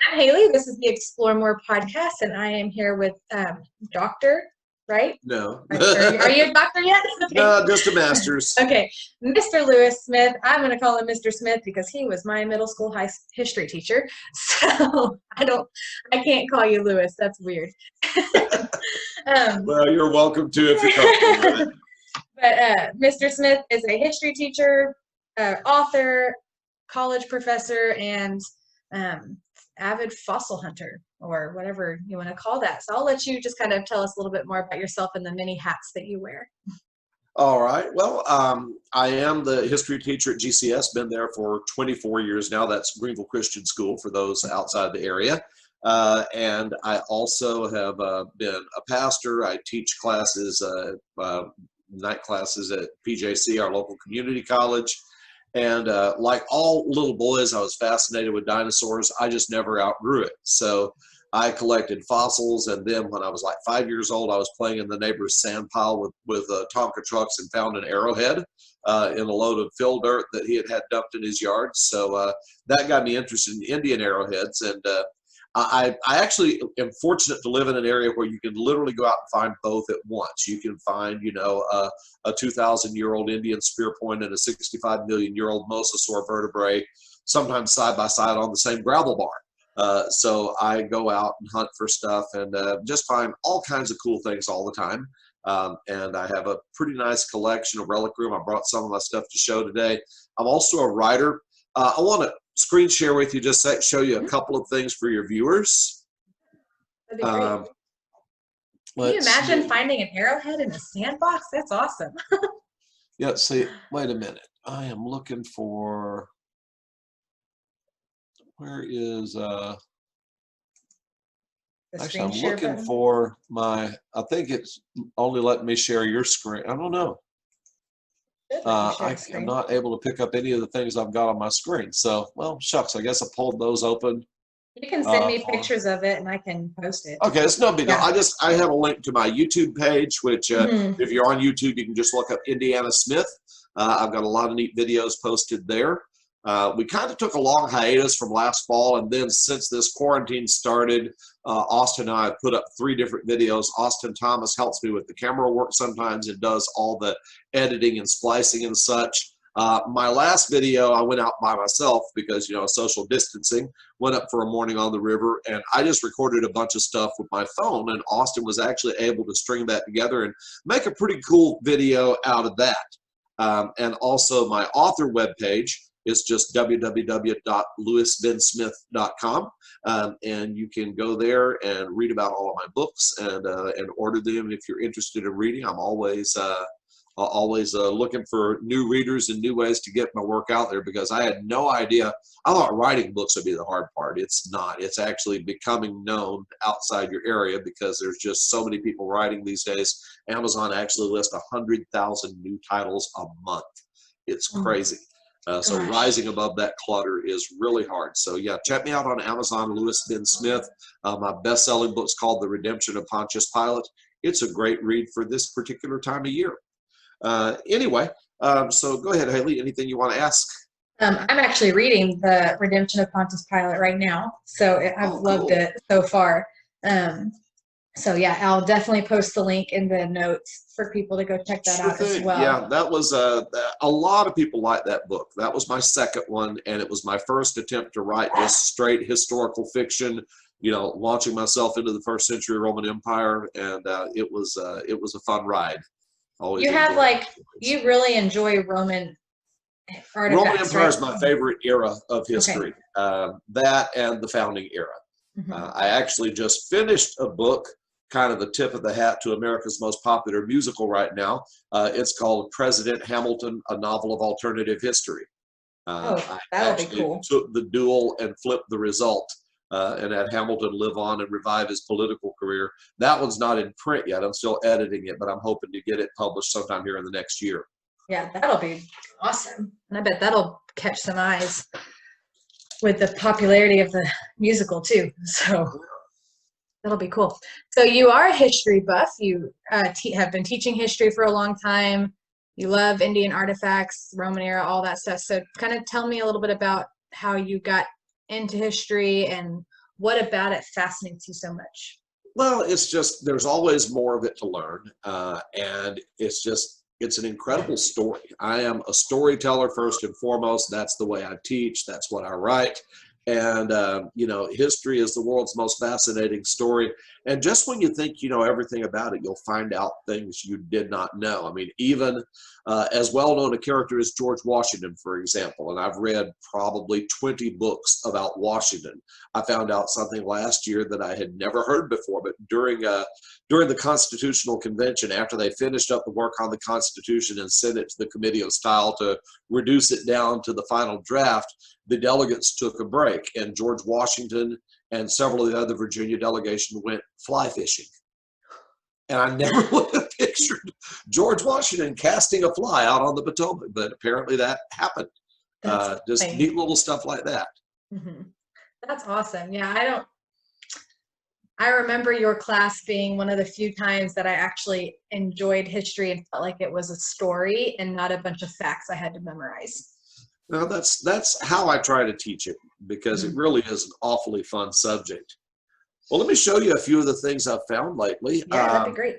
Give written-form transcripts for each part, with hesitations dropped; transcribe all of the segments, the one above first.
I'm Haley. This is the Explore More podcast, and I am here with Doctor, right? No. Are you a doctor yet? Okay. No, just a master's. Okay, Mr. Lewis Smith. I'm going to call him Mr. Smith because he was my middle school history teacher. So I can't call you Lewis. That's weird. Well, you're welcome to if you're comfortable with it. But Mr. Smith is a history teacher, author, college professor, and avid fossil hunter, or whatever you want to call that. So I'll let you just kind of tell us a little bit more about yourself and the many hats that you wear. All right. Well, I am the history teacher at GCS, been there for 24 years now. That's Greenville Christian School for those outside the area. And I also have been a pastor. I teach classes, night classes at PJC, our local community college. And like all little boys, I was fascinated with dinosaurs. I just never outgrew it. So I collected fossils, and then when I was like 5 years old, I was playing in the neighbor's sand pile with Tonka trucks and found an arrowhead in a load of fill dirt that he had dumped in his yard. So that got me interested in Indian arrowheads. And I actually am fortunate to live in an area where you can literally go out and find both at once. You can find, a 2,000-year-old Indian spear point and a 65-million-year-old Mosasaur vertebrae, sometimes side by side on the same gravel bar. So I go out and hunt for stuff and just find all kinds of cool things all the time. And I have a pretty nice collection of relic room. I brought some of my stuff to show today. I'm also a writer. I want to screen share with you, just show you a couple of things for your viewers. That'd be great. Can you imagine finding an arrowhead in a sandbox? That's awesome. Yeah, see, wait a minute. I am looking for, where is, actually, I'm looking for I think it's only letting me share your screen. I don't know. I'm not able to pick up any of the things I've got on my screen. So, well, shucks, I guess I pulled those open. You can send me pictures of it and I can post it. Okay, it's no big deal. I have a link to my YouTube page, which if you're on YouTube, you can just look up Indiana Smith. I've got a lot of neat videos posted there. We kind of took a long hiatus from last fall, and then since this quarantine started, Austin and I have put up 3 different videos. Austin Thomas helps me with the camera work sometimes and does all the editing and splicing and such. My last video, I went out by myself because, social distancing, went up for a morning on the river, and I just recorded a bunch of stuff with my phone, and Austin was actually able to string that together and make a pretty cool video out of that. And also my author webpage is just www.lewisbensmith.com, and you can go there and read about all of my books and order them if you're interested in reading. I'm always looking for new readers and new ways to get my work out there, because I had no idea. I thought writing books would be the hard part. It's not. It's actually becoming known outside your area because there's just so many people writing these days. Amazon actually lists 100,000 new titles a month. It's crazy. So rising above that clutter is really hard. So yeah, check me out on Amazon, Lewis Ben Smith. My best-selling book's called The Redemption of Pontius Pilate. It's a great read for this particular time of year. Anyway, so go ahead, Haley. Anything you want to ask? I'm actually reading The Redemption of Pontius Pilate right now, so I've loved it so far. So yeah, I'll definitely post the link in the notes for people to go check that out as well. Yeah, that was a lot of people like that book. That was my second one, and it was my first attempt to write just straight historical fiction. Launching myself into the first century Roman Empire, and it was a fun ride. Always you really enjoy Roman artifacts. Roman Empire is my favorite era of history. That and the founding era. I actually just finished a book, kind of the tip of the hat to America's most popular musical right now. It's called President Hamilton, a Novel of Alternative History. That'll be cool. Took the duel and flipped the result, and had Hamilton live on and revive his political career. That one's not in print yet. I'm still editing it, but I'm hoping to get it published sometime here in the next year. Yeah, that'll be awesome. And I bet that'll catch some eyes with the popularity of the musical too. So that'll be cool. So you are a history buff. You have been teaching history for a long time. You love Indian artifacts, Roman era, all that stuff. So kind of tell me a little bit about how you got into history and what about it fascinates you so much? Well, it's just there's always more of it to learn, and it's an incredible story. I am a storyteller first and foremost. That's the way I teach. That's what I write. And you know, history is the world's most fascinating story. And just when you think you know everything about it, you'll find out things you did not know. I mean, even as well known a character as George Washington, for example, and I've read probably 20 books about Washington. I found out something last year that I had never heard before, but during the Constitutional Convention, after they finished up the work on the Constitution and sent it to the Committee of Style to reduce it down to the final draft, the delegates took a break, and George Washington and several of the other Virginia delegation went fly fishing. And I never would have pictured George Washington casting a fly out on the Potomac, but apparently that happened. Just neat little stuff like that. Mm-hmm. That's awesome. Yeah, I remember your class being one of the few times that I actually enjoyed history and felt like it was a story and not a bunch of facts I had to memorize. Well, that's how I try to teach it, because it really is an awfully fun subject. Well, let me show you a few of the things I've found lately. Yeah, that'd be great.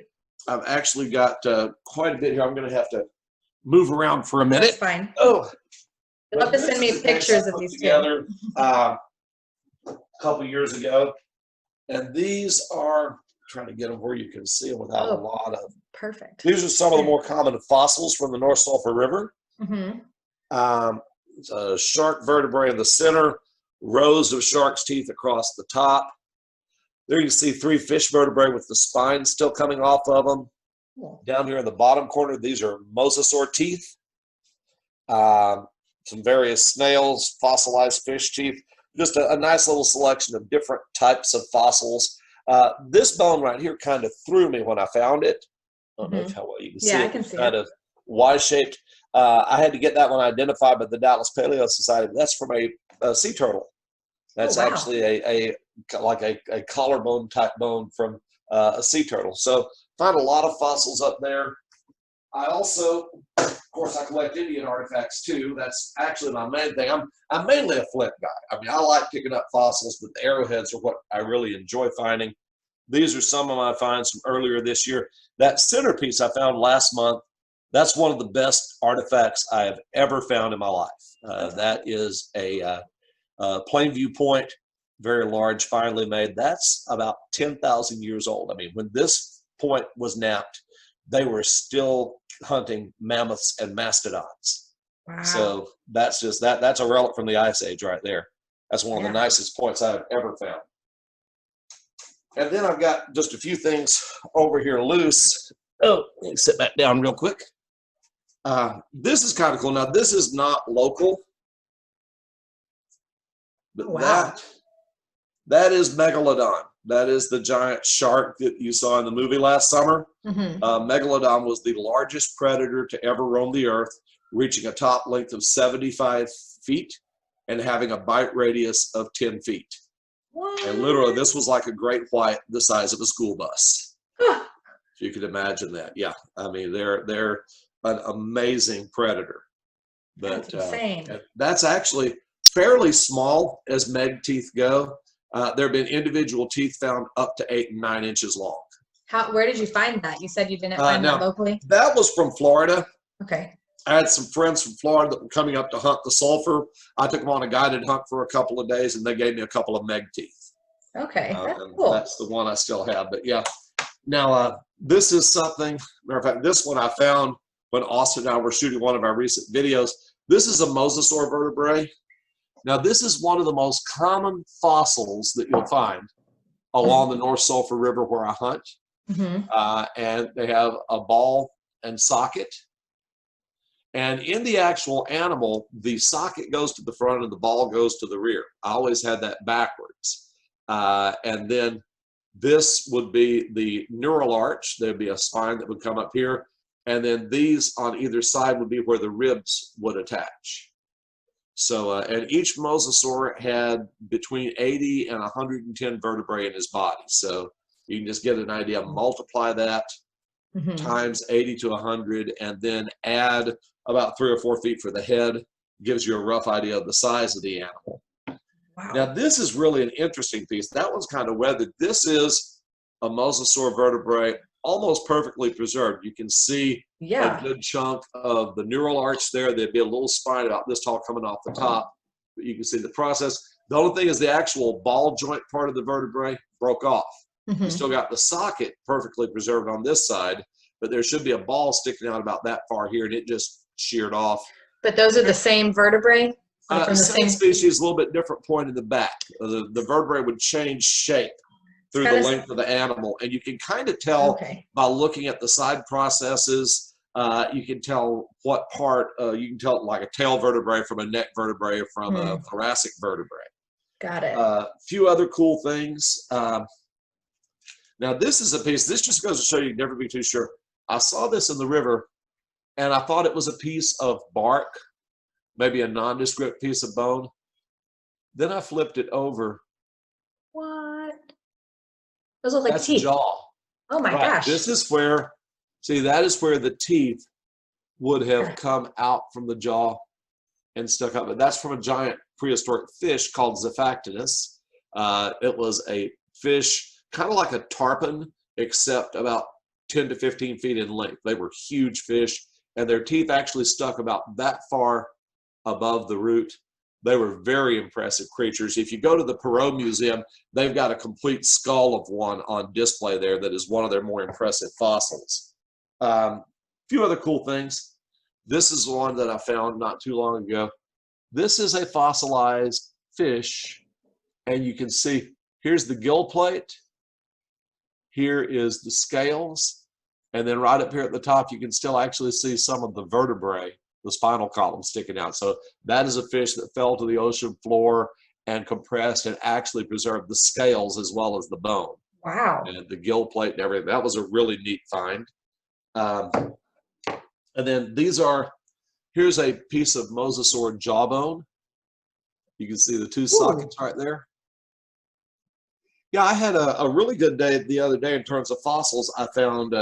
I've actually got quite a bit here. I'm going to have to move around for a minute. That's fine. Oh, you'll have to send me pictures of these together a couple years ago, and these are, I'm trying to get them where you can see them without a lot of. Perfect. These are some of the more common fossils from the North Sulphur River. Mm-hmm. It's a shark vertebrae in the center, rows of shark's teeth across the top. There you can see 3 fish vertebrae with the spine still coming off of them. Cool. Down here in the bottom corner, these are Mosasaur teeth. Some various snails, fossilized fish teeth. Just a nice little selection of different types of fossils. This bone right here kind of threw me when I found it. I don't know how well you can see it. Yeah, I can see it. Kind of Y-shaped. I had to get that one identified by the Dallas Paleo Society. That's from a sea turtle. That's actually a collarbone type bone from a sea turtle. So find a lot of fossils up there. I also, of course, I collect Indian artifacts too. That's actually my main thing. I'm mainly a flint guy. I mean, I like picking up fossils, but the arrowheads are what I really enjoy finding. These are some of my finds from earlier this year. That centerpiece I found last month, that's one of the best artifacts I have ever found in my life. That is a Plainview Point, very large, finely made. That's about 10,000 years old. I mean, when this point was napped, they were still hunting mammoths and mastodons. Wow. So that's just that's a relic from the Ice Age right there. That's one of the nicest points I've ever found. And then I've got just a few things over here loose. Oh, let me sit back down real quick. This is kind of cool. Now, this is not local, but that is Megalodon. That is the giant shark that you saw in the movie last summer. Megalodon was the largest predator to ever roam the earth, reaching a top length of 75 feet and having a bite radius of 10 feet. What? And literally, this was like a great white the size of a school bus. If you could imagine that. Yeah, I mean, they're an amazing predator. But that's insane. That's actually fairly small as meg teeth go. There have been individual teeth found up to 8 and 9 inches long. Where did you find that? You said you didn't find that locally? That was from Florida. Okay. I had some friends from Florida that were coming up to hunt the sulfur. I took them on a guided hunt for a couple of days, and they gave me a couple of meg teeth. Okay, that's cool. That's the one I still have. But yeah, now this is something. Matter of fact, this one I found when Austin and I were shooting one of our recent videos. This is a Mosasaur vertebrae. Now, this is one of the most common fossils that you'll find along the North Sulphur River where I hunt. And they have a ball and socket. And in the actual animal, the socket goes to the front and the ball goes to the rear. I always had that backwards. And then this would be the neural arch. There'd be a spine that would come up here. And then these on either side would be where the ribs would attach. So, and each mosasaur had between 80 and 110 vertebrae in his body. So you can just get an idea, multiply that times 80 to 100, and then add about 3 or 4 feet for the head. Gives you a rough idea of the size of the animal. Wow. Now, this is really an interesting piece. That one's kind of weathered. This is a Mosasaur vertebrae, almost perfectly preserved. You can see a good chunk of the neural arch there. There'd be a little spine about this tall coming off the top, but you can see the process. The only thing is the actual ball joint part of the vertebrae broke off. You still got the socket perfectly preserved on this side, but there should be a ball sticking out about that far here, and it just sheared off. But those are the same vertebrae? From the Same same species, a little bit different point in the back. The vertebrae would change shape through the length of the animal, and you can kind of tell by looking at the side processes. You can tell what part. You can tell like a tail vertebrae from a neck vertebrae from a thoracic vertebrae. Got it. A few other cool things. Now this is a piece. This just goes to show you never be too sure. I saw this in the river, and I thought it was a piece of bark, maybe a nondescript piece of bone. Then I flipped it over. What? Those look like That's teeth. jaw. Oh my gosh. This is where, see, that is where the teeth would have come out from the jaw and stuck up. But that's from a giant prehistoric fish called Zephactinus. It was a fish kind of like a tarpon, except about 10 to 15 feet in length. They were huge fish, and their teeth actually stuck about that far above the root. They were very impressive creatures. If you go to the Perot Museum, they've got a complete skull of one on display there that is one of their more impressive fossils. A few other cool things. This is one that I found not too long ago. This is a fossilized fish, and you can see here's the gill plate. Here is the scales, and then right up here at the top, you can still actually see some of the vertebrae, the spinal column sticking out. So that is a fish that fell to the ocean floor and compressed and actually preserved the scales as well as the bone. Wow. And the gill plate and everything. That was a really neat find. And then here's a piece of Mosasaur jawbone. You can see the two sockets right there. Yeah, I had a really good day the other day in terms of fossils. I found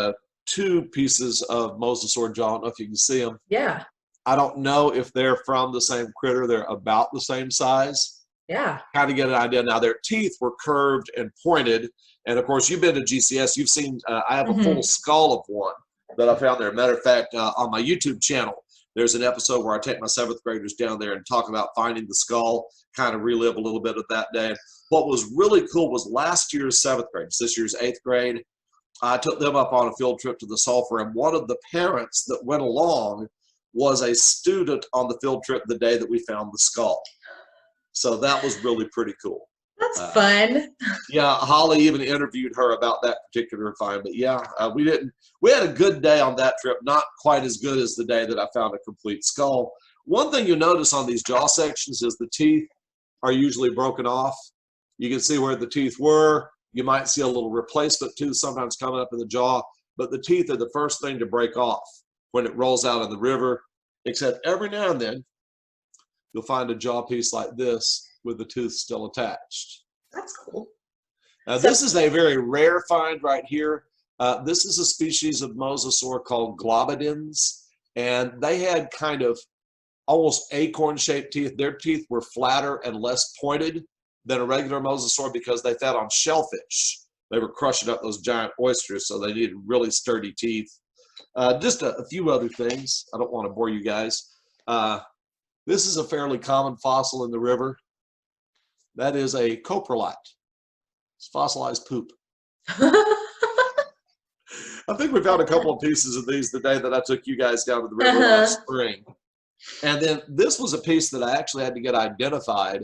two pieces of Mosasaur jaw. I don't know if you can see them. Yeah. I don't know if they're from the same critter. They're about the same size. Yeah. Kind of get an idea. Now, their teeth were curved and pointed. And, of course, you've been to GCS. You've seen I have a full skull of one that I found there. Matter of fact, on my YouTube channel, there's an episode where I take my 7th graders down there and talk about finding the skull, kind of relive a little bit of that day. What was really cool was last year's 7th grade, this year's 8th grade, I took them up on a field trip to the sulfur, and one of the parents that went along was a student on the field trip the day that we found the skull. So that was really pretty cool. That's fun. Yeah, Holly even interviewed her about that particular find. But yeah, we had a good day on that trip, not quite as good as the day that I found a complete skull. One thing you'll notice on these jaw sections is the teeth are usually broken off. You can see where the teeth were. You might see a little replacement tooth sometimes coming up in the jaw, but the teeth are the first thing to break off when it rolls out in the river, except every now and then you'll find a jaw piece like this with the tooth still attached. That's cool. Now, this is a very rare find right here. This is a species of Mosasaur called globidins, and they had kind of almost acorn-shaped teeth. Their teeth were flatter and less pointed than a regular Mosasaur because they fed on shellfish. They were crushing up those giant oysters, so they needed really sturdy teeth. Just a few other things. I don't want to bore you guys. This is a fairly common fossil in the river. That is a coprolite. It's fossilized poop. I think we found a couple of pieces of these the day that I took you guys down to the river last spring. And then this was a piece that I actually had to get identified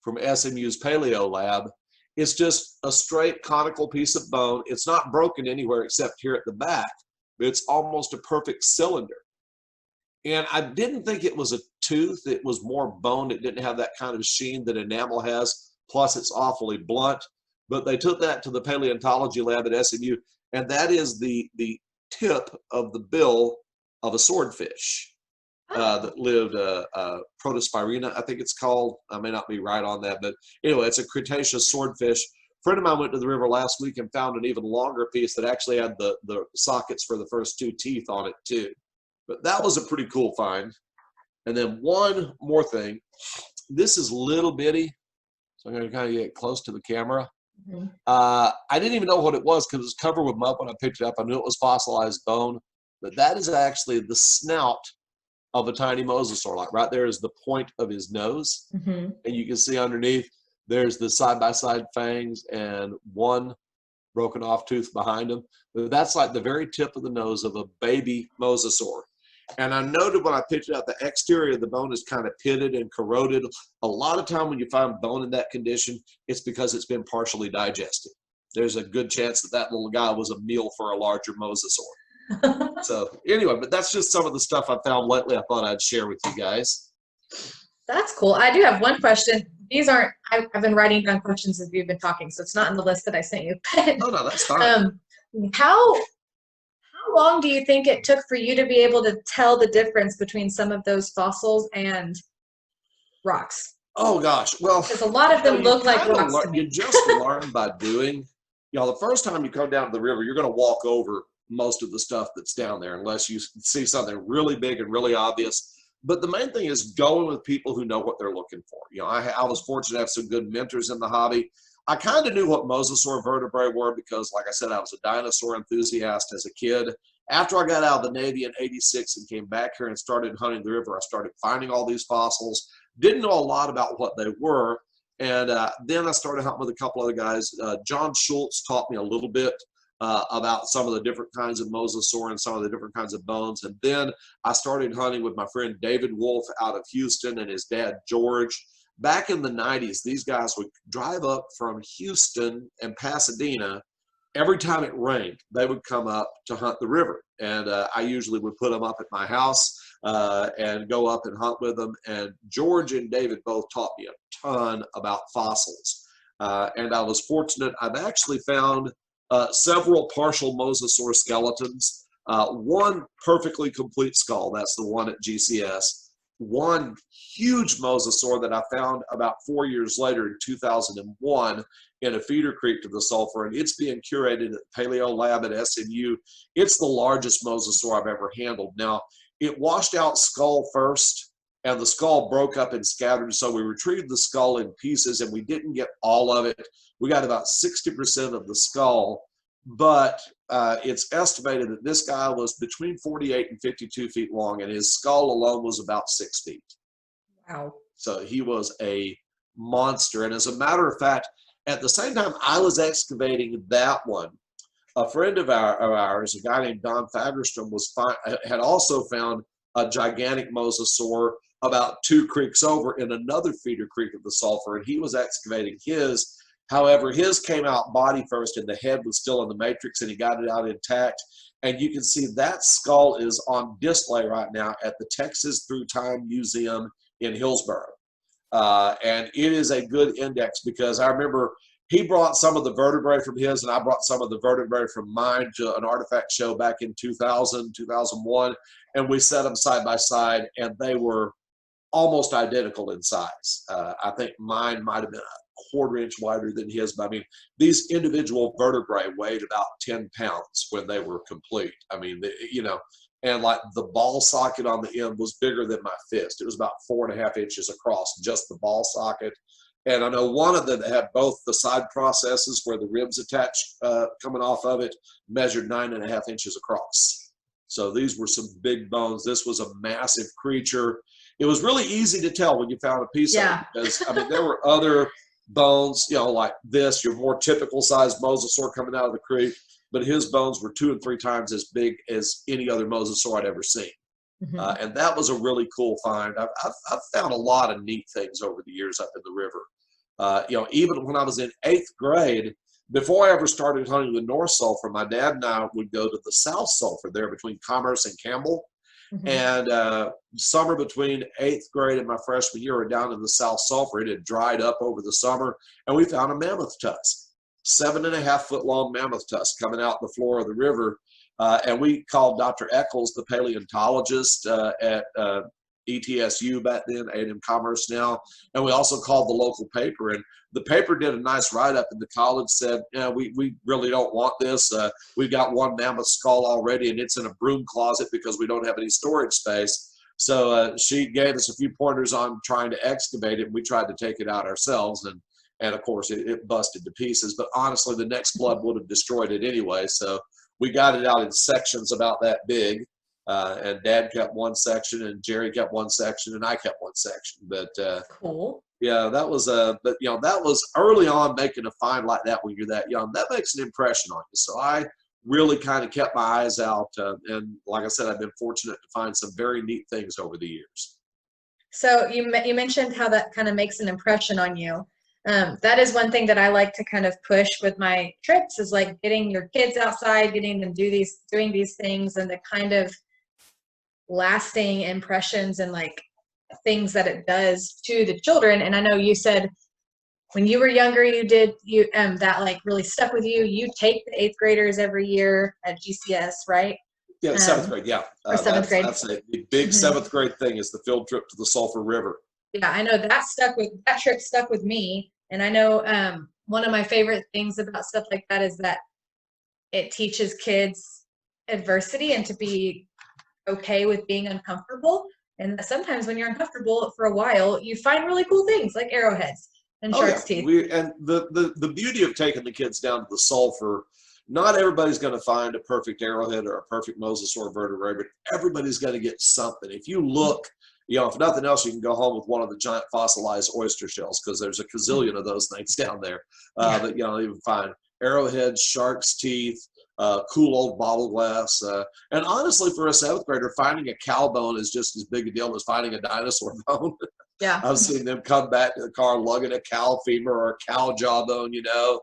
from SMU's Paleo Lab. It's just a straight conical piece of bone. It's not broken anywhere except here at the back. It's almost a perfect cylinder. And I didn't think it was a tooth. It was more bone. It didn't have that kind of sheen that enamel has. Plus, it's awfully blunt. But they took that to the paleontology lab at SMU, and that is the tip of the bill of a swordfish that lived, Protospirina, I think it's called. I may not be right on that, but anyway, it's a Cretaceous swordfish. A friend of mine went to the river last week and found an even longer piece that actually had the sockets for the first two teeth on it too. But that was a pretty cool find. And then one more thing. This is little bitty. So I'm going to kind of get close to the camera. Mm-hmm. I didn't even know what it was because it was covered with mud when I picked it up. I knew it was fossilized bone, but that is actually the snout of a tiny mosasaur. Like right there is the point of his nose, Mm-hmm. and you can see underneath there's the side-by-side fangs and one broken off tooth behind him. But that's like the very tip of the nose of a baby mosasaur. And I noted when I picked it up, the exterior of the bone is kind of pitted and corroded. A lot of time when you find bone in that condition, it's because it's been partially digested. There's a good chance that that little guy was a meal for a larger mosasaur. So anyway, but that's just some of the stuff I found lately I thought I'd share with you guys. That's cool. I do have one question. These aren't, I've been writing down questions as we've been talking, so it's not in the list that I sent you. Oh, no, that's fine. How long do you think it took for you to be able to tell the difference between some of those fossils and rocks? Oh, gosh. Well, because a lot of them look like rocks to me. You just learn by doing. The first time you come down to the river, you're going to walk over most of the stuff that's down there unless you see something really big and really obvious. But the main thing is going with people who know what they're looking for. I was fortunate to have some good mentors in the hobby. I kind of knew what mosasaur vertebrae were because, like I said, I was a dinosaur enthusiast as a kid. After I got out of the Navy in '86 and came back here and started hunting the river, I started finding all these fossils. Didn't know a lot about what they were. And then I started hunting with a couple other guys. John Schultz taught me a little bit about some of the different kinds of mosasaur and some of the different kinds of bones. And then I started hunting with my friend David Wolf out of Houston and his dad, George. Back in the 90s, these guys would drive up from Houston and Pasadena. Every time it rained, they would come up to hunt the river. And I usually would put them up at my house and go up and hunt with them. And George and David both taught me a ton about fossils. And I was fortunate. I've actually found several partial mosasaur skeletons. One perfectly complete skull. That's the one at GCS. One huge mosasaur that I found about 4 years later in 2001 in a feeder creek to the sulfur, and it's being curated at the Paleo Lab at SMU. It's the largest mosasaur I've ever handled. Now, it washed out skull first, and the skull broke up and scattered, so we retrieved the skull in pieces, and we didn't get all of it. We got about 60% of the skull, but it's estimated that this guy was between 48 and 52 feet long, and his skull alone was about 6 feet. Wow. So he was a monster. And as a matter of fact, at the same time I was excavating that one, a friend of ours, a guy named Don Fagerstrom, had also found a gigantic mosasaur about 2 creeks over in another feeder creek of the sulfur, and he was excavating his. However, his came out body first, and the head was still in the matrix, and he got it out intact. And you can see that skull is on display right now at the Texas Through Time Museum in Hillsboro. And it is a good index because I remember he brought some of the vertebrae from his, and I brought some of the vertebrae from mine to an artifact show back in 2000, 2001, and we set them side by side, and they were almost identical in size. I think mine might have been a 1/4 inch wider than his, but I mean, these individual vertebrae weighed about 10 pounds when they were complete. I mean, and like the ball socket on the end was bigger than my fist. It was about 4.5 inches across, just the ball socket. And I know one of them that had both the side processes where the ribs attached coming off of it measured 9.5 inches across. So these were some big bones. This was a massive creature. It was really easy to tell when you found a piece of it because, I mean, there were other bones, like this, your more typical sized mosasaur coming out of the creek, but his bones were 2 and 3 times as big as any other mosasaur I'd ever seen. Mm-hmm. And that was a really cool find. I've found a lot of neat things over the years up in the river. Even when I was in 8th grade, before I ever started hunting the North Sulphur, my dad and I would go to the South Sulphur there between Commerce and Campbell. Mm-hmm. And summer between 8th grade and my freshman year, we were down in the South Sulphur. It had dried up over the summer, and we found a mammoth tusk, 7.5 foot long mammoth tusk coming out the floor of the river. And we called Dr. Eccles, the paleontologist at ETSU back then, A&M Commerce now, and we also called the local paper. And the paper did a nice write-up, and the college said, we really don't want this. We've got one mammoth skull already, and it's in a broom closet because we don't have any storage space. So she gave us a few pointers on trying to excavate it, and we tried to take it out ourselves. And and of course it busted to pieces. But honestly, the next flood would have destroyed it anyway. So we got it out in sections about that big, and Dad kept one section, and Jerry kept one section, and I kept one section. But Cool. yeah, that was but you know, that was early on, making a find like that when you're that young. That makes an impression on you. So I really kind of kept my eyes out, and like I said, I've been fortunate to find some very neat things over the years. So you mentioned how that kind of makes an impression on you. That is one thing that I like to kind of push with my trips, is like getting your kids outside, getting them doing these things, and the kind of lasting impressions and like things that it does to the children. And I know you said when you were younger, that like really stuck with you. You take the 8th graders every year at GCS, right? Yeah, 7th grade. Yeah, or 7th grade. That's the big 7th grade thing, is the field trip to the Sulphur River. Yeah, I know that trip stuck with me. And I know one of my favorite things about stuff like that is that it teaches kids adversity and to be okay with being uncomfortable. And that sometimes when you're uncomfortable for a while, you find really cool things like arrowheads and shark's teeth. And the beauty of taking the kids down to the Sulphur, not everybody's going to find a perfect arrowhead or a perfect Mosasaur vertebrae, but everybody's going to get something. If you look, you know, if nothing else, you can go home with one of the giant fossilized oyster shells, because there's a gazillion of those things down there. But you know, you can find arrowheads, shark's teeth, cool old bottle glass. And honestly, for a 7th grader, finding a cow bone is just as big a deal as finding a dinosaur bone. Yeah. I've seen them come back to the car lugging a cow femur or a cow jawbone, you know,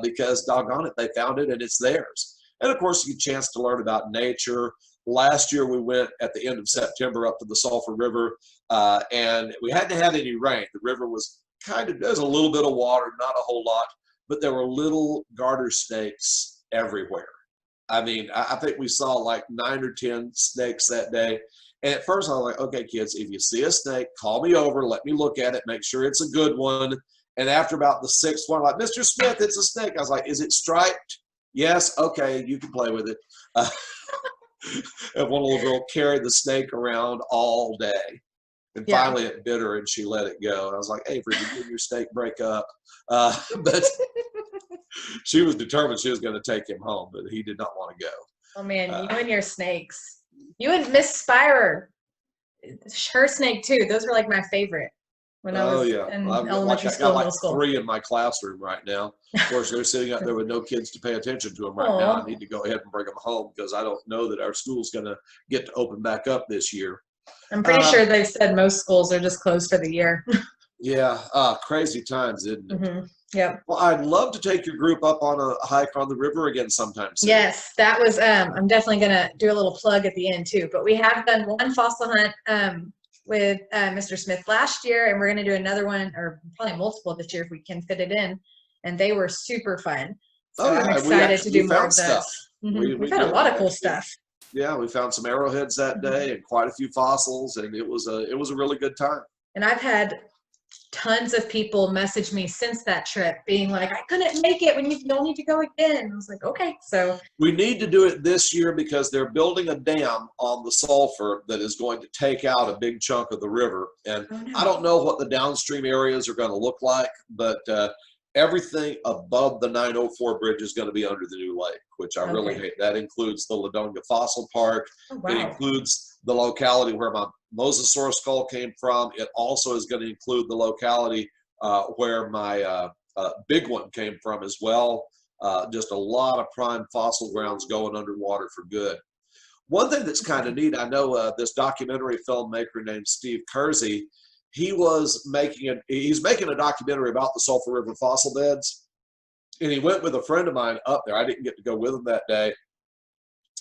because doggone it, they found it and it's theirs. And of course, you get a chance to learn about nature. Last year, we went at the end of September up to the Sulphur River, and we hadn't had any rain. The river was there's a little bit of water, not a whole lot, but there were little garter snakes everywhere. I mean, I think we saw like 9 or 10 snakes that day. And at first I was like, okay, kids, if you see a snake, call me over, let me look at it, make sure it's a good one. And after about the 6th one, I'm like, Mr. Smith, it's a snake. I was like, is it striped? Yes. Okay, you can play with it. And one little girl carried the snake around all day. And finally it bit her and she let it go. And I was like, Avery, did you and your snake break up? But she was determined she was going to take him home, but he did not want to go. Oh man, you and your snakes. You and Miss Spirer, her snake too. Those were like my favorite when I was in elementary school, middle school. 3 in my classroom right now. Of course, they're sitting up there with no kids to pay attention to them right now. I need to go ahead and bring them home because I don't know that our school's going to get to open back up this year. I'm pretty sure they've said most schools are just closed for the year. Yeah, crazy times, isn't it? Mm-hmm. Yeah. Well, I'd love to take your group up on a hike on the river again sometime soon. Yes, that was. I'm definitely gonna do a little plug at the end too. But we have done one fossil hunt with Mr. Smith last year, and we're gonna do another one, or probably multiple this year if we can fit it in. And they were super fun. So I'm excited to do more of those. Mm-hmm. We found a lot of cool stuff. Yeah, we found some arrowheads that day and quite a few fossils, and it was a really good time. And I've had tons of people message me since that trip being like, I couldn't make it, you'll need to go again. I was like, okay. So we need to do it this year because they're building a dam on the Sulphur that is going to take out a big chunk of the river. And I don't know what the downstream areas are going to look like, but everything above the 904 bridge is going to be under the new lake, which I really hate. That includes the Ladonga Fossil Park. It includes the locality where my Mosasaur skull came from. It also is going to include the locality where my big one came from as well. Just a lot of prime fossil grounds going underwater for good. One thing that's kind of neat, I know this documentary filmmaker named Steve Kersey, he's making a documentary about the Sulphur River fossil beds, and he went with a friend of mine up there. I didn't get to go with him that day.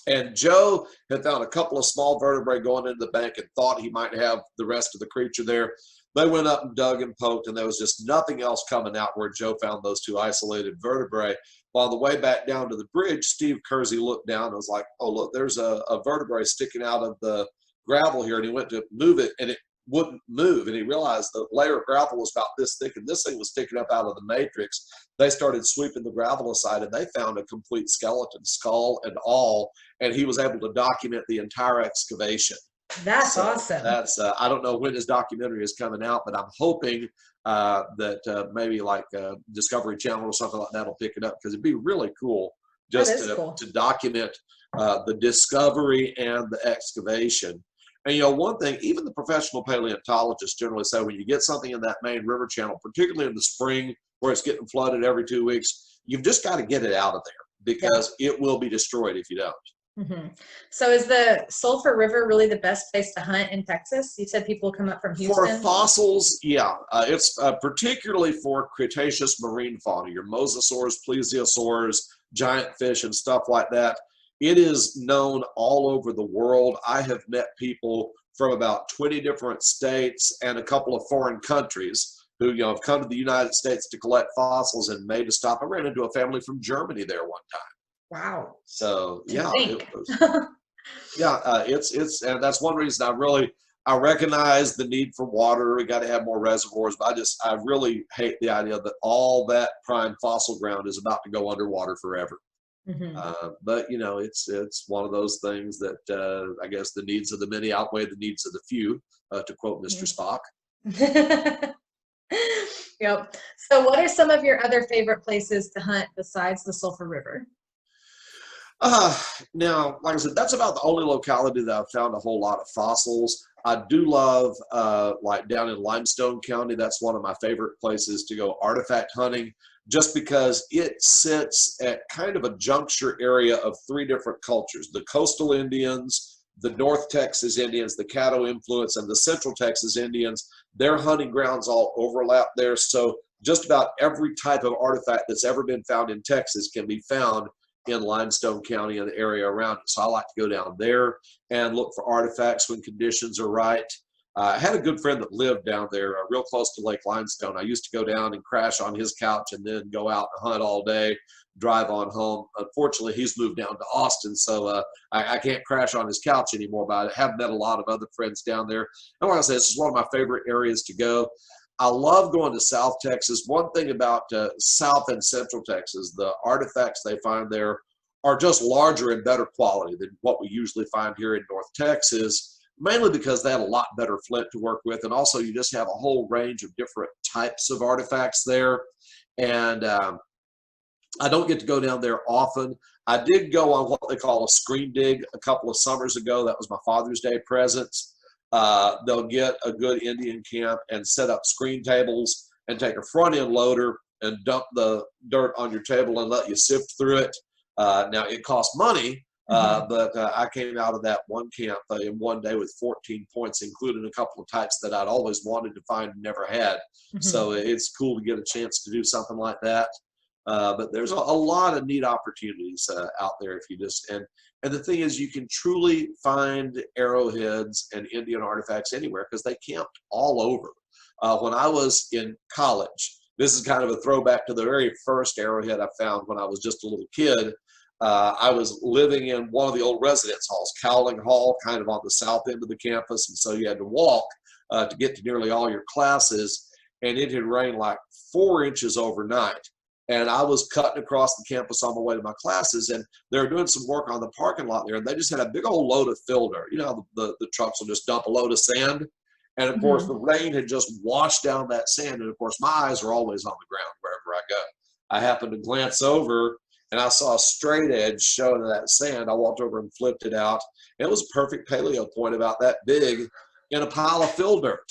And Joe had found a couple of small vertebrae going into the bank and thought he might have the rest of the creature there. They went up and dug and poked, and there was just nothing else coming out where Joe found those 2 isolated vertebrae. While on the way back down to the bridge, Steve Kersey looked down and was like, oh, look, there's a vertebrae sticking out of the gravel here. And he went to move it, and it wouldn't move, and he realized the layer of gravel was about this thick and this thing was sticking up out of the matrix. They started sweeping the gravel aside and they found a complete skeleton, skull and all, and he was able to document the entire excavation. That's awesome. That's I don't know when his documentary is coming out, but I'm hoping that maybe like Discovery Channel or something like that will pick it up, because it'd be really cool That just is cool. to document the discovery and the excavation. And you know, one thing, even the professional paleontologists generally say when you get something in that main river channel, particularly in the spring where it's getting flooded every 2 weeks, you've just got to get it out of there, because it will be destroyed if you don't. So is the Sulphur River really the best place to hunt in Texas? You said people come up from Houston. For fossils, yeah. It's particularly for Cretaceous marine fauna, your mosasaurs, plesiosaurs, giant fish, and stuff like that. It is known all over the world. I have met people from about 20 different states and a couple of foreign countries who, you know, have come to the United States to collect fossils and made a stop. I ran into a family from Germany there one time. Wow. So yeah, it was, it's and that's one reason I recognize the need for water. We got to have more reservoirs, but I really hate the idea that all that prime fossil ground is about to go underwater forever. But you know, it's one of those things that I guess the needs of the many outweigh the needs of the few, to quote Mr. Spock. Yep. So what are some of your other favorite places to hunt besides the Sulphur River? Now, like I said, that's about the only locality that I've found a whole lot of fossils. I do love, like down in Limestone County, that's one of my favorite places to go artifact hunting, just because it sits at kind of a juncture area of 3 different cultures: the coastal Indians, the North Texas Indians, the Caddo influence, and the Central Texas Indians. Their hunting grounds all overlap there. So just about every type of artifact that's ever been found in Texas can be found in Limestone County and the area around it. So I like to go down there and look for artifacts when conditions are right. I had a good friend that lived down there real close to Lake Limestone. I used to go down and crash on his couch and then go out and hunt all day, drive on home. Unfortunately, he's moved down to Austin, so I can't crash on his couch anymore, but I have met a lot of other friends down there. And like I said, this is one of my favorite areas to go. I love going to South Texas. One thing about South and Central Texas, the artifacts they find there are just larger and better quality than what we usually find here in North Texas, mainly because they have a lot better flint to work with. And also you just have a whole range of different types of artifacts there. And I don't get to go down there often. I did go on what they call a screen dig a couple of summers ago. That was my Father's Day present. They'll get a good Indian camp and set up screen tables and take a front end loader and dump the dirt on your table and let you sift through it. Now it costs money, but I came out of that one camp in one day with 14 points, including a couple of types that I'd always wanted to find and never had. So it's cool to get a chance to do something like that. But there's a lot of neat opportunities out there if you just, and the thing is, you can truly find arrowheads and Indian artifacts anywhere because they camped all over. When I was in college, this is kind of a throwback to the very first arrowhead I found when I was just a little kid. I was living in one of the old residence halls, Cowling Hall, kind of on the south end of the campus, and so you had to walk to get to nearly all your classes, and it had rained like 4 inches overnight. And I was cutting across the campus on my way to my classes, and they were doing some work on the parking lot there, and they just had a big old load of fill dirt. You know, the trucks will just dump a load of sand. And of course, the rain had just washed down that sand. And of course, my eyes are always on the ground wherever I go. I happened to glance over, and I saw a straight edge showing that sand. I walked over and flipped it out. It was a perfect paleo point about that big in a pile of fill dirt.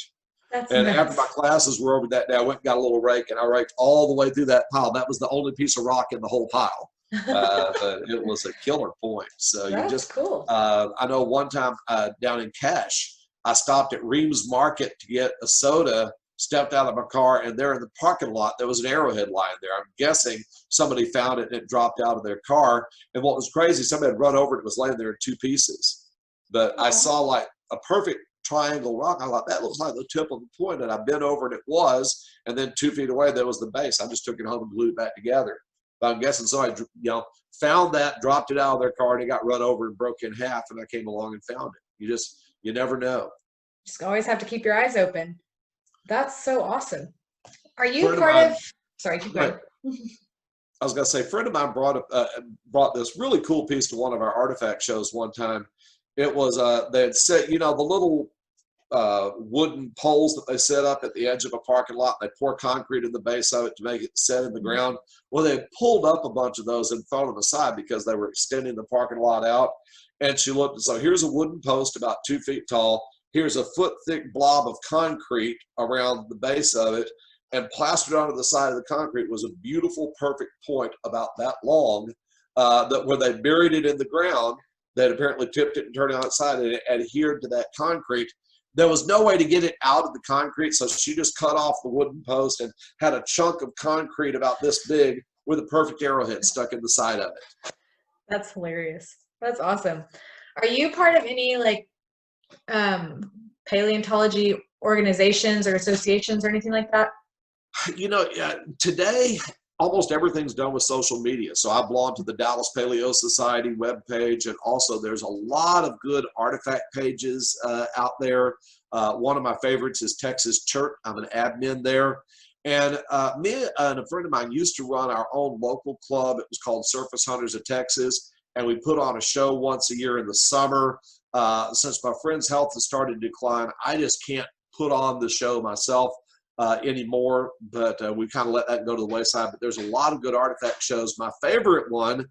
And after my classes were over that day, I went and got a little rake, and I raked all the way through that pile. That was the only piece of rock in the whole pile. But it was a killer point. So That's you just, cool. I know one time down in Cache, I stopped at Reams Market to get a soda, stepped out of my car, and there in the parking lot, there was an arrowhead lying there. I'm guessing somebody found it and it dropped out of their car. And what was crazy, somebody had run over it and was laying there in 2 pieces. But I saw like a perfect triangle rock. I thought that looks like the tip of the point, and I bent over and it was, and then 2 feet away there was the base. I just took it home and glued it back together. But I'm guessing somebody, you know, found that, dropped it out of their car, and it got run over and broke in half, and I came along and found it. You never know. Just always have to keep your eyes open. That's so awesome. Are you part of? Sorry, keep going. I was going to say, a friend of mine brought this really cool piece to one of our artifact shows one time. It was they had set, you know, the little wooden poles that they set up at the edge of a parking lot. They pour concrete in the base of it to make it set in the ground. Well, they pulled up a bunch of those and thrown them aside because they were extending the parking lot out. And she looked and so here's a wooden post about 2 feet tall. Here's a foot-thick blob of concrete around the base of it, and plastered onto the side of the concrete was a beautiful, perfect point about that long that where they buried it in the ground, they'd apparently tipped it and turned it outside and it adhered to that concrete. There was no way to get it out of the concrete, so she just cut off the wooden post and had a chunk of concrete about this big with a perfect arrowhead stuck in the side of it. That's hilarious. That's awesome. Are you part of any like paleontology organizations or associations or anything like that? You know, today almost everything's done with social media. So I belong to the Dallas Paleo Society webpage, and also there's a lot of good artifact pages out there. One of my favorites is Texas Church. I'm an admin there. And me and a friend of mine used to run our own local club. It was called Surface Hunters of Texas. And we put on a show once a year in the summer. Since my friend's health has started to decline, I just can't put on the show myself anymore, but we kind of let that go to the wayside. But there's a lot of good artifact shows. My favorite one,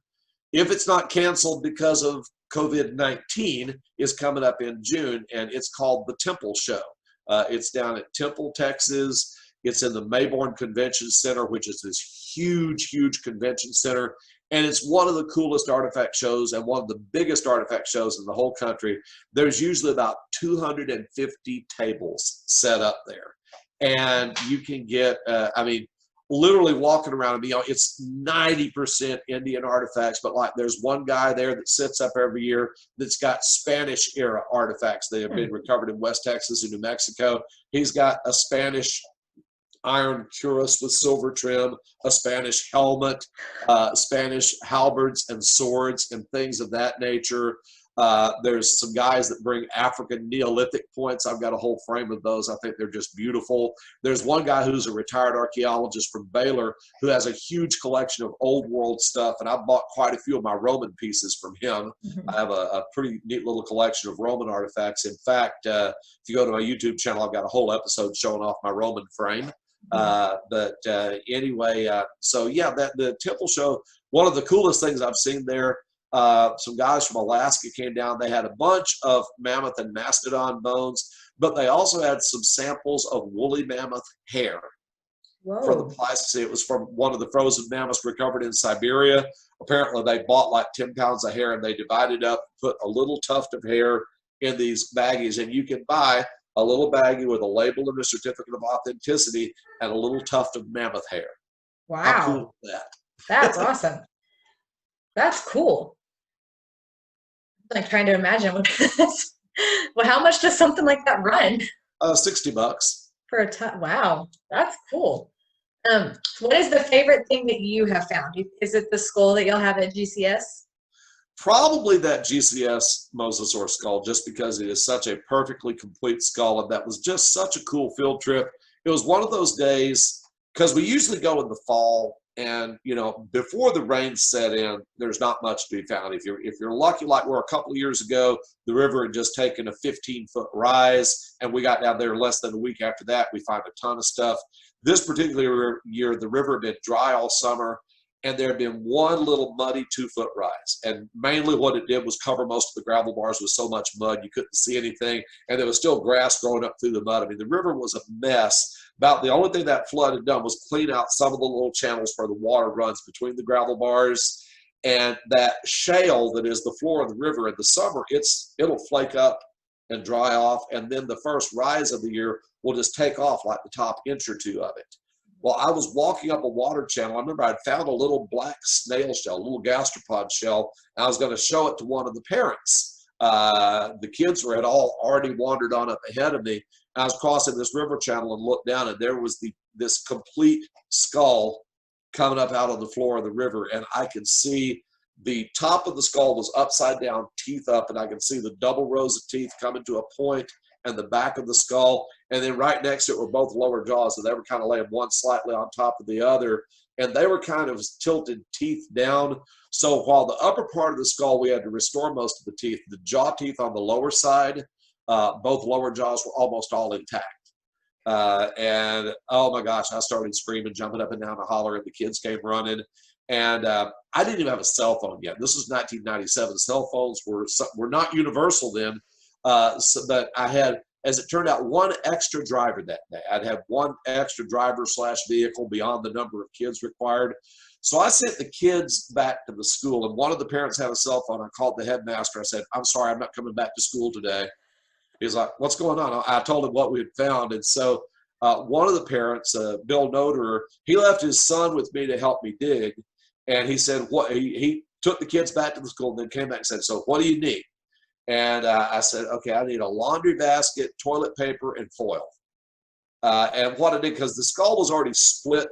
if it's not canceled because of COVID-19, is coming up in June, and it's called the Temple Show. It's down at Temple, Texas. It's in the Mayborn Convention Center, which is this huge, huge convention center. And it's one of the coolest artifact shows and one of the biggest artifact shows in the whole country. There's usually about 250 tables set up there. And you can get, I mean, literally walking around, you know, it's 90% Indian artifacts, but like there's one guy there that sits up every year that's got Spanish era artifacts that have been recovered in West Texas and New Mexico. He's got a Spanish iron cuirass with silver trim, a Spanish helmet, Spanish halberds and swords and things of that nature. There's some guys that bring African Neolithic points. I've got a whole frame of those. I think they're just beautiful. There's one guy who's a retired archaeologist from Baylor who has a huge collection of old world stuff, and I bought quite a few of my Roman pieces from him. Mm-hmm. I have a pretty neat little collection of Roman artifacts. In fact, if you go to my YouTube channel, I've got a whole episode showing off my Roman frame. Anyway, so yeah, the Temple Show, one of the coolest things I've seen there, some guys from Alaska came down. They had a bunch of mammoth and mastodon bones, but they also had some samples of woolly mammoth hair. Whoa. For the Pleistocene. It was from one of the frozen mammoths recovered in Siberia. Apparently they bought like 10 pounds of hair and they divided up, put a little tuft of hair in these baggies, and you can buy a little baggie with a label and a certificate of authenticity and a little tuft of mammoth hair. Wow. How cool is that? That's awesome. That's cool. I'm like trying to imagine what well, how much does something like that run? $60 For a ton. Wow, that's cool. What is the favorite thing that you have found? Is it the skull that you'll have at GCS? Probably that GCS Mosasaur skull, just because it is such a perfectly complete skull, and that was just such a cool field trip. It was one of those days, because we usually go in the fall, and you know, before the rain set in, there's not much to be found. If you're lucky, like we're a couple of years ago, the river had just taken a 15-foot rise, and we got down there less than a week after that. We find a ton of stuff. This particular year, the river had been dry all summer, and there had been one little muddy 2-foot rise. And mainly what it did was cover most of the gravel bars with so much mud you couldn't see anything, and there was still grass growing up through the mud. I mean, the river was a mess. About the only thing that flood had done was clean out some of the little channels where the water runs between the gravel bars. And that shale that is the floor of the river in the summer, it'll flake up and dry off, and then the first rise of the year will just take off like the top inch or two of it. Well, I was walking up a water channel. I remember I'd found a little black snail shell, a little gastropod shell, and I was going to show it to one of the parents. The kids had all already wandered on up ahead of me. I was crossing this river channel and looked down, and there was this complete skull coming up out of the floor of the river, and I could see the top of the skull was upside down, teeth up, and I could see the double rows of teeth coming to a point, and the back of the skull, and then right next to it were both lower jaws, so they were kind of laying one slightly on top of the other, and they were kind of tilted teeth down. So while the upper part of the skull, we had to restore most of the teeth, the jaw teeth on the lower side Both lower jaws were almost all intact. And oh my gosh, I started screaming, jumping up and down the holler, and the kids came running. And I didn't even have a cell phone yet. This was 1997. Cell phones were not universal then. But I had, as it turned out, one extra driver that day. I'd have one extra driver / vehicle beyond the number of kids required. So I sent the kids back to the school, and one of the parents had a cell phone. I called the headmaster. I said, "I'm sorry, I'm not coming back to school today." He's like, "What's going on?" I told him what we had found. And so one of the parents, Bill Noderer, he left his son with me to help me dig. And he said, he took the kids back to the school and then came back and said, "So what do you need?" And I said, "Okay, I need a laundry basket, toilet paper, and foil." And what I did, because the skull was already split,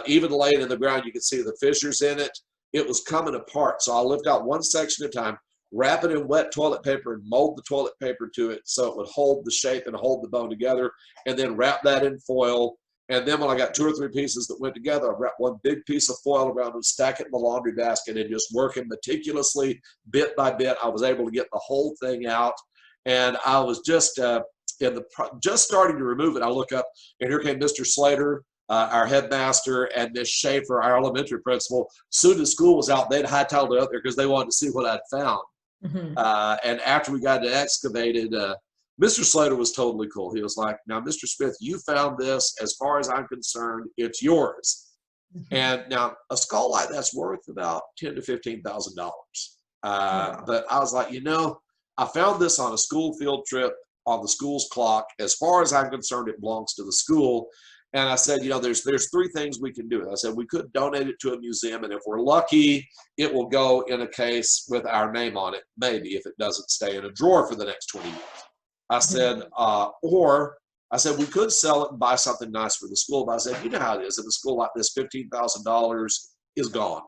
even laying in the ground, you could see the fissures in it. It was coming apart. So I'll lift out one section at a time, wrap it in wet toilet paper, and mold the toilet paper to it so it would hold the shape and hold the bone together, and then wrap that in foil. And then when I got 2 or 3 pieces that went together, I wrapped one big piece of foil around them, stack it in the laundry basket, and just working meticulously, bit by bit, I was able to get the whole thing out. And I was just just starting to remove it. I look up, and here came Mr. Slater, our headmaster, and Miss Schaefer, our elementary principal. Soon as school was out, they'd hightailed it up there because they wanted to see what I'd found. Mm-hmm. And after we got it excavated, Mr. Slater was totally cool. He was like, "Now, Mr. Smith, you found this. As far as I'm concerned, it's yours." Mm-hmm. And now a skull like that's worth about $10,000 to $15,000. Wow. But I was like, I found this on a school field trip on the school's clock. As far as I'm concerned, it belongs to the school. And I said, there's 3 things we can do. I said, we could donate it to a museum, and if we're lucky, it will go in a case with our name on it, maybe, if it doesn't stay in a drawer for the next 20 years. I said, or I said, we could sell it and buy something nice for the school. But I said, you know how it is in a school like this, $15,000 is gone.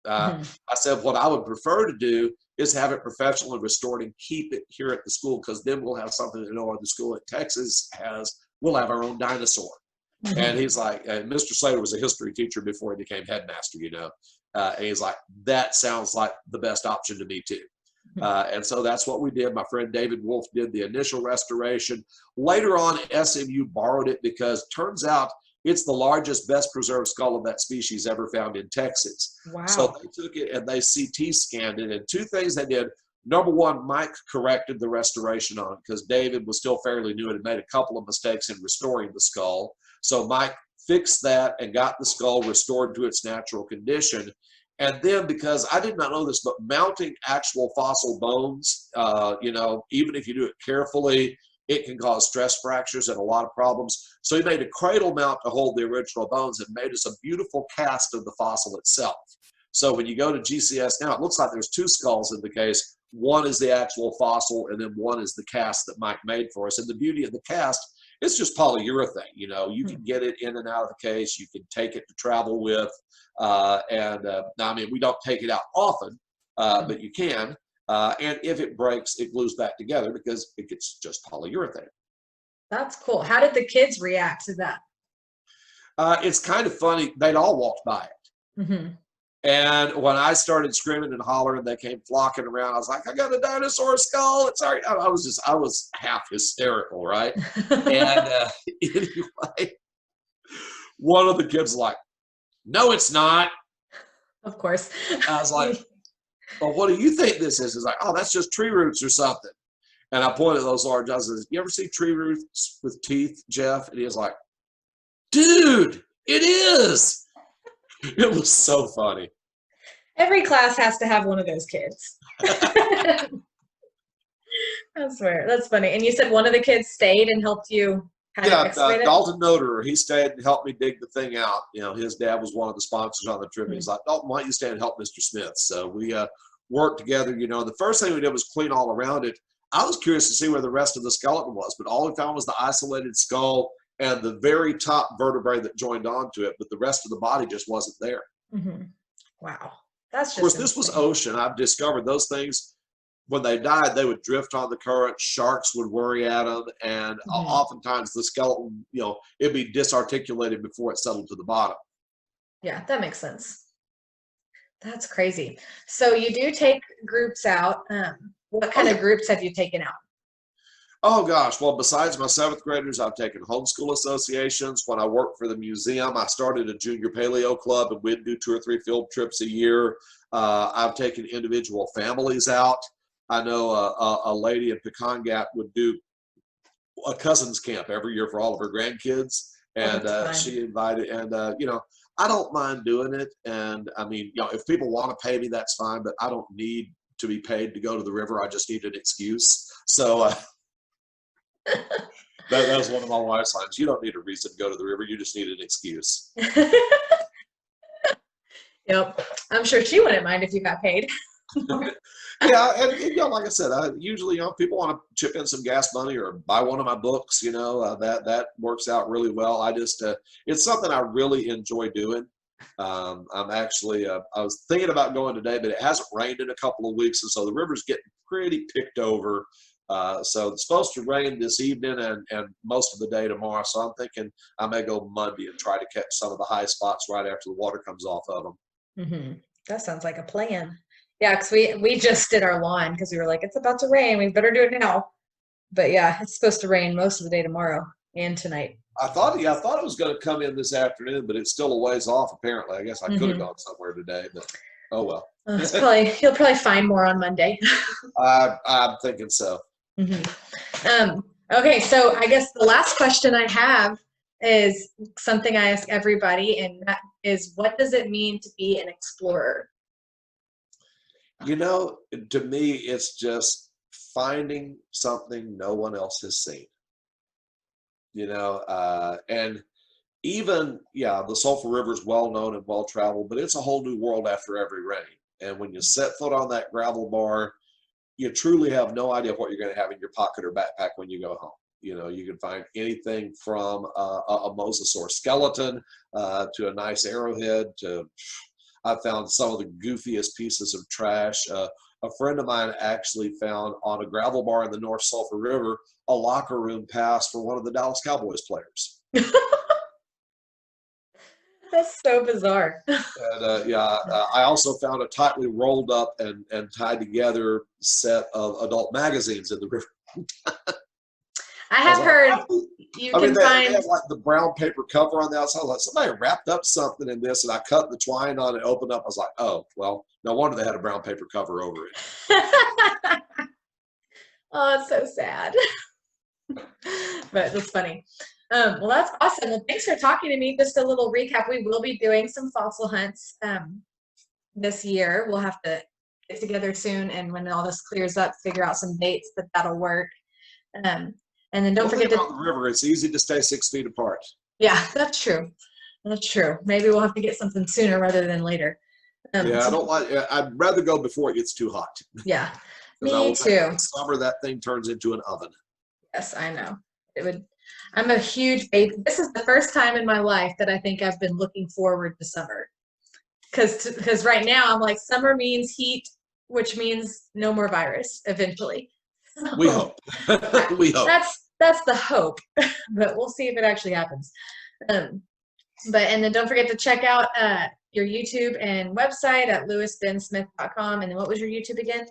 I said, what I would prefer to do is have it professionally restored and keep it here at the school, because then we'll have something to know the school in Texas has. We'll have our own dinosaur. Mm-hmm. And he's like, and Mr. Slater was a history teacher before he became headmaster, and he's like, that sounds like the best option to me too. And so that's what we did. My friend David Wolf did the initial restoration. Later on, SMU borrowed it because turns out it's the largest, best preserved skull of that species ever found in Texas. Wow. So they took it and they CT scanned it. And 2 things they did. Number one, Mike corrected the restoration on it because David was still fairly new and had made a couple of mistakes in restoring the skull. So Mike fixed that and got the skull restored to its natural condition. And then, because I did not know this, but mounting actual fossil bones, even if you do it carefully, it can cause stress fractures and a lot of problems. So he made a cradle mount to hold the original bones and made us a beautiful cast of the fossil itself. So when you go to GCS now, it looks like there's 2 skulls in the case. One is the actual fossil, and then one is the cast that Mike made for us. And the beauty of the cast, it's just polyurethane. You can get it in and out of the case. You can take it to travel with. Now, I mean, we don't take it out often, but you can. And if it breaks, it glues back together because it's just polyurethane. That's cool. How did the kids react to that? It's kind of funny. They'd all walked by it. Mm-hmm. And when I started screaming and hollering, they came flocking around. I was like, "I got a dinosaur skull." It's all right. I was half hysterical, right? And anyway, one of the kids was like, "No, it's not." Of course. I was like, "Well, what do you think this is?" He's like, "Oh, that's just tree roots or something." And I pointed at those large. I said, "You ever see tree roots with teeth, Jeff?" And he was like, "Dude, it is." It was so funny. Every class has to have one of those kids. I swear, that's funny. And you said one of the kids stayed and helped you excavate it? Dalton Noderer, he stayed and helped me dig the thing out. His dad was one of the sponsors on the trip. He's like, "Dalton, why don't you stay and help Mr. Smith?" So we worked together. The first thing we did was clean all around it. I was curious to see where the rest of the skeleton was, but all we found was the isolated skull and the very top vertebrae that joined onto it, but the rest of the body just wasn't there. Mm-hmm. Wow. That's just Of course, this was ocean. I've discovered those things, when they died, they would drift on the current. Sharks would worry at them, and oftentimes the skeleton, it'd be disarticulated before it settled to the bottom. Yeah, that makes sense. That's crazy. So you do take groups out. What kind of groups have you taken out? Oh gosh, well, besides my seventh graders, I've taken homeschool associations. When I worked for the museum, I started a junior paleo club, and we'd do 2 or 3 field trips a year. I've taken individual families out. I know a lady in Pecan Gap would do a cousins camp every year for all of her grandkids, Oh, and that's fun. she invited, and I don't mind doing it. And I mean, if people want to pay me, that's fine, but I don't need to be paid to go to the river. I just need an excuse. So that was one of my wife's lines. You don't need a reason to go to the river. You just need an excuse. Yep. I'm sure she wouldn't mind if you got paid. Yeah, and like I said, usually, people want to chip in some gas money or buy one of my books. That works out really well. I just it's something I really enjoy doing. I'm actually I was thinking about going today, but it hasn't rained in a couple of weeks, and so the river's getting pretty picked over. So it's supposed to rain this evening and most of the day tomorrow. So I'm thinking I may go Monday and try to catch some of the high spots right after the water comes off of them. Mm-hmm. That sounds like a plan. Yeah, because we just did our lawn because we were like, it's about to rain. We better do it now. But yeah, it's supposed to rain most of the day tomorrow and tonight. I thought it was going to come in this afternoon, but it's still a ways off. Apparently, I guess I could have gone somewhere today, but oh well. You'll probably find more on Monday. I'm thinking so. Okay, so I guess the last question I have is something I ask everybody, and that is, what does it mean to be an explorer? To me, it's just finding something no one else has seen. And even, the Sulphur River is well known and well traveled, but it's a whole new world after every rain. And when you set foot on that gravel bar, you truly have no idea what you're going to have in your pocket or backpack when you go home. You can find anything from a Mosasaur skeleton to a nice arrowhead to, I found some of the goofiest pieces of trash. A friend of mine actually found on a gravel bar in the North Sulphur River a locker room pass for one of the Dallas Cowboys players. That's so bizarre. And I also found a tightly rolled up and tied together set of adult magazines in the river. I have heard you can find. They have like the brown paper cover on the outside. Like somebody wrapped up something in this, and I cut the twine on it, opened up. I was like, oh, well, no wonder they had a brown paper cover over it. Oh, it's so sad. But that's funny. Well, that's awesome. Well, thanks for talking to me. Just a little recap. We will be doing some fossil hunts this year. We'll have to get together soon, and when all this clears up, figure out some dates that'll work. And then don't forget about the river. It's easy to stay 6 feet apart. Yeah, that's true. That's true. Maybe we'll have to get something sooner rather than later. I don't like. I'd rather go before it gets too hot. Yeah, me too. In summer, that thing turns into an oven. Yes, I know. It would. I'm a huge baby. This is the first time in my life that I think I've been looking forward to summer. Because right now I'm like, summer means heat, which means no more virus eventually. So, we hope. We hope. That's the hope, but we'll see if it actually happens. And then don't forget to check out your YouTube and website at lewisbensmith.com. And then what was your YouTube again?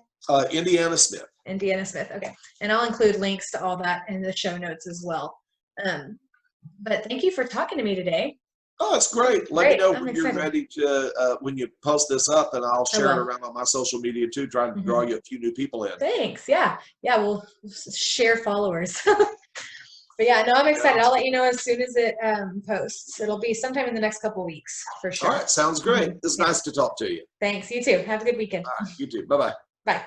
Indiana Smith. Indiana Smith. Okay. And I'll include links to all that in the show notes as well. But thank you for talking to me today. Oh, it's great. Let me know when you're ready to, when you post this up, and I'll share it around on my social media too, trying to draw you a few new people in. Thanks. Yeah. Yeah, we'll share followers. But yeah, no, I'm excited. I'll let you know as soon as it posts. It'll be sometime in the next couple of weeks for sure. All right. Sounds great. It's nice to talk to you. Thanks. You too. Have a good weekend. You too. Bye-bye. Bye.